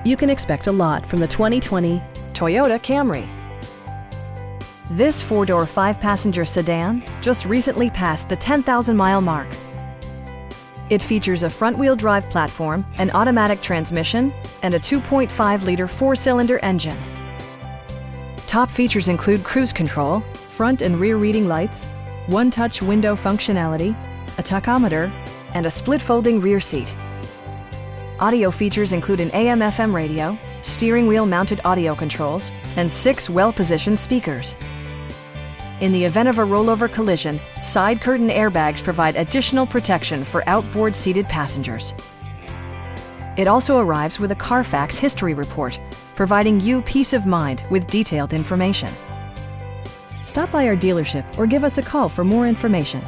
You can expect a lot from the 2020 Toyota Camry. This four-door, five-passenger sedan just recently passed the 10,000-mile mark. It features a front-wheel drive platform, an automatic transmission, and a 2.5-liter four-cylinder engine. Top features include cruise control, front and rear reading lights, one-touch window functionality, a tachometer, and a split-folding rear seat. Audio features include an AM/FM radio, steering wheel-mounted audio controls, and 6 well-positioned speakers. In the event of a rollover collision, side curtain airbags provide additional protection for outboard seated passengers. It also arrives with a Carfax history report, providing you peace of mind with detailed information. Stop by our dealership or give us a call for more information.